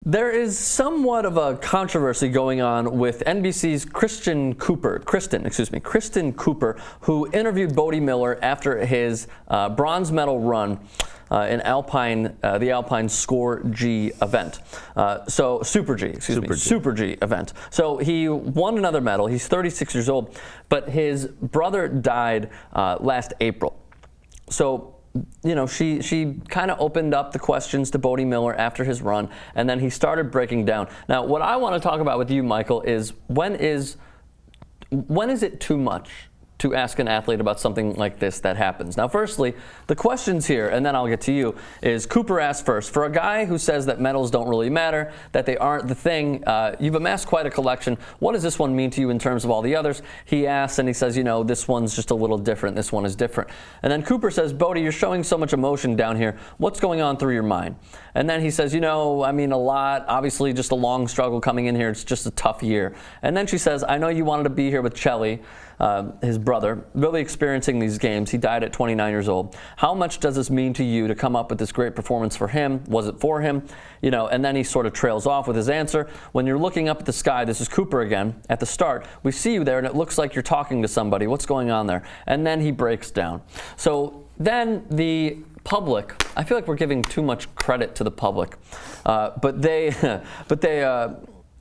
There is somewhat of a controversy going on with NBC's Kristen Cooper, who interviewed Bode Miller after his bronze medal run in the Alpine Score G event. Super G event. So he won another medal. He's 36 years old, but his brother died last April. So, you know, she kind of opened up the questions to Bode Miller after his run, and then he started breaking down. Now, what I want to talk about with you, Michael, is when is it too much to ask an athlete about something like this that happens? Now, firstly, the questions here, and then I'll get to you, is Cooper asked first, for a guy who says that medals don't really matter, that they aren't the thing, you've amassed quite a collection. What does this one mean to you in terms of all the others? He asks, and he says, you know, this one's just a little different. This one is different. And then Cooper says, Bode, you're showing so much emotion down here. What's going on through your mind? And then he says, you know, I mean, a lot. Obviously, just a long struggle coming in here. It's just a tough year. And then she says, I know you wanted to be here with Chelly, his brother, really experiencing these games. He died at 29 years old. How much does this mean to you to come up with this great performance for him? Was it for him? You know, and then he sort of trails off with his answer. When you're looking up at the sky, this is Cooper again, at the start, we see you there and it looks like you're talking to somebody. What's going on there? And then he breaks down. So then the public, I feel like we're giving too much credit to the public, but they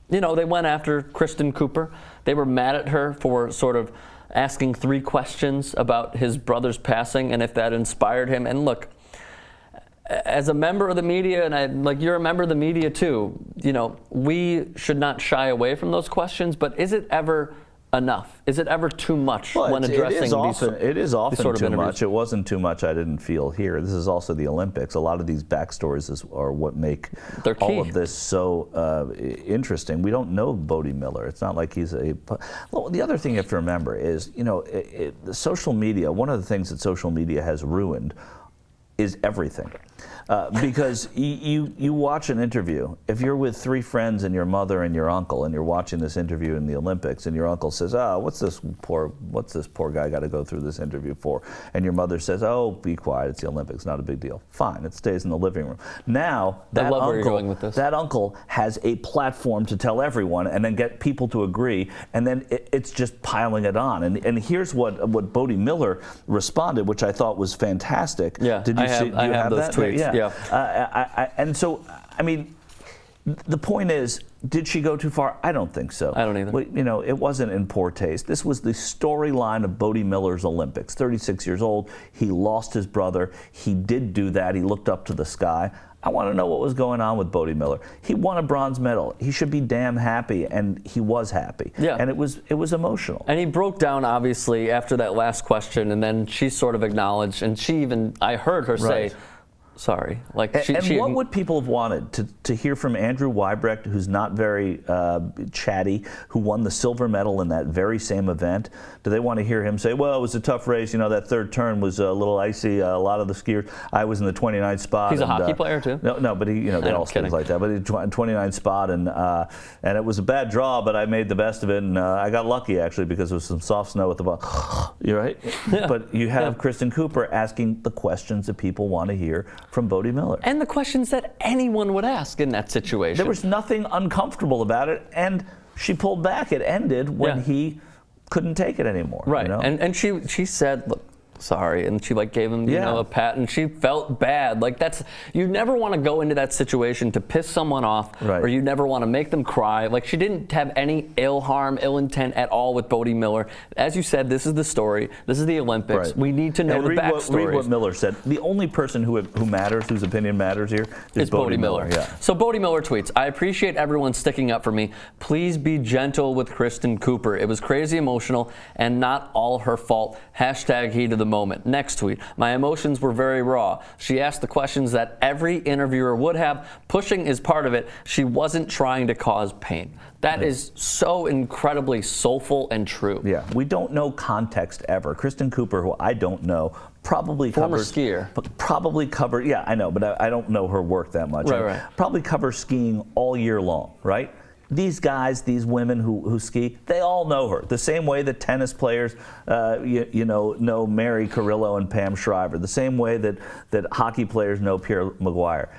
you know, they went after Kristen Cooper. They were mad at her for sort of asking 3 questions about his brother's passing and if that inspired him. And look, as a member of the media, and you're a member of the media too, you know, we should not shy away from those questions, but is it ever enough? Is it ever too much when addressing it is often sort of too interviews? much. It wasn't too much, I didn't feel here. This is also the Olympics. A lot of these backstories are what make all of this so interesting. We don't know Bode Miller. It's not like he's a... Well, the other thing you have to remember is, you know, the social media, one of the things that social media has ruined is everything. Because you watch an interview. If you're with 3 friends and your mother and your uncle, and you're watching this interview in the Olympics, and your uncle says, "Oh, what's this poor guy got to go through this interview for?" And your mother says, "Oh, be quiet. It's the Olympics. Not a big deal." Fine. It stays in the living room. Now that uncle has a platform to tell everyone, and then get people to agree, and then it's just piling it on. And here's what Bode Miller responded, which I thought was fantastic. Yeah, Did you see? I have those tweets. Yeah. And so, I mean, the point is, did she go too far? I don't think so. I don't either. You know, it wasn't in poor taste. This was the storyline of Bode Miller's Olympics. 36 years old. He lost his brother. He did do that. He looked up to the sky. I want to know what was going on with Bode Miller. He won a bronze medal. He should be damn happy, and he was happy. Yeah. And it was emotional. And he broke down, obviously, after that last question, and then she sort of acknowledged, and she even, I heard her say, sorry. Like, what would people have wanted? To hear from Andrew Weibrecht, who's not very chatty, who won the silver medal in that very same event? Do they want to hear him say, well, it was a tough race, you know, that third turn was a little icy, a lot of the skiers, I was in the 29th spot. He's a hockey player too? No, but he, you know, they all speak like that, but he 29th spot, and it was a bad draw, but I made the best of it, and I got lucky, actually, because there was some soft snow at the bottom. You're right? Yeah. But you have Kristen Cooper asking the questions that people want to hear from Bode Miller. And the questions that anyone would ask in that situation. There was nothing uncomfortable about it, and she pulled back. It ended when he couldn't take it anymore. Right, you know? and she said, look, sorry, and she like gave him you know, a pat, and she felt bad. Like, that's, you never want to go into that situation to piss someone off, or you never want to make them cry. Like, she didn't have any ill intent at all with Bode Miller. As you said, this is the story. This is the Olympics. We need to know the backstory. Read what Miller said. The only person who matters, whose opinion matters here, is Bode Miller. Yeah. So Bode Miller tweets, I appreciate everyone sticking up for me. Please be gentle with Kristen Cooper. It was crazy emotional and not all her fault. Hashtag heat of the moment. Next tweet, my emotions were very raw. She asked the questions that every interviewer would have. Pushing is part of it. She wasn't trying to cause pain. That is so incredibly soulful and true. Yeah, we don't know context ever. Kristen Cooper, who I don't know, probably covers skier. Probably covered. Yeah, I know, but I don't know her work that much. Right. Probably covers skiing all year long, right? These guys, these women who ski, they all know her. The same way that tennis players, you know Mary Carrillo and Pam Shriver. The same way that hockey players know Pierre Maguire.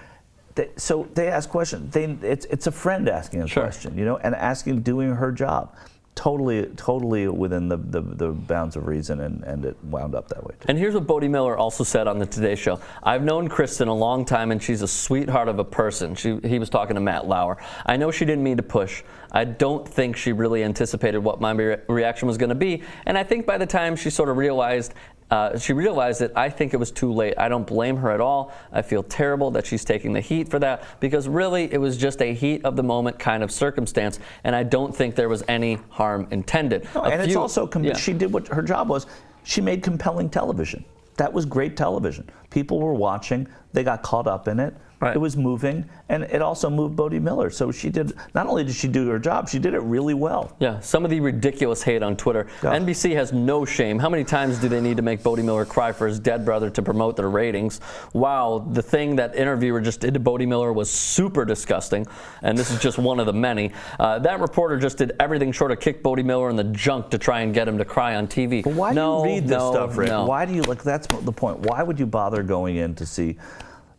So they ask questions. It's a friend asking a question, you know, and doing her job. Totally within the bounds of reason, and it wound up that way too. And here's what Bode Miller also said on the Today Show. I've known Kristen a long time, and she's a sweetheart of a person. He was talking to Matt Lauer. I know she didn't mean to push. I don't think she really anticipated what my reaction was going to be, and I think by the time she sort of realized it, I think it was too late. I don't blame her at all. I feel terrible that she's taking the heat for that, because really it was just a heat of the moment kind of circumstance, and I don't think there was any harm intended. No, and it's also, she did what her job was. She made compelling television. That was great television. People were watching. They got caught up in it. Right. It was moving, and it also moved Bode Miller. So she did, not only did she do her job, she did it really well. Yeah, some of the ridiculous hate on Twitter. NBC has no shame. How many times do they need to make Bode Miller cry for his dead brother to promote their ratings? Wow, the thing that interviewer just did to Bode Miller was super disgusting, and this is just one of the many. That reporter just did everything short of kick Bode Miller in the junk to try and get him to cry on TV. But why do you read this stuff, Rick? Why do you, that's the point. Why would you bother going in to see?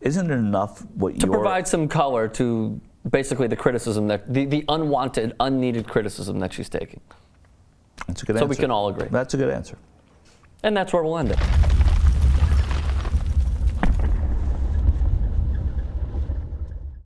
Isn't it enough what to provide some color to basically the criticism that the unwanted, unneeded criticism that she's taking? That's a good answer. So we can all agree. That's a good answer. And that's where we'll end it.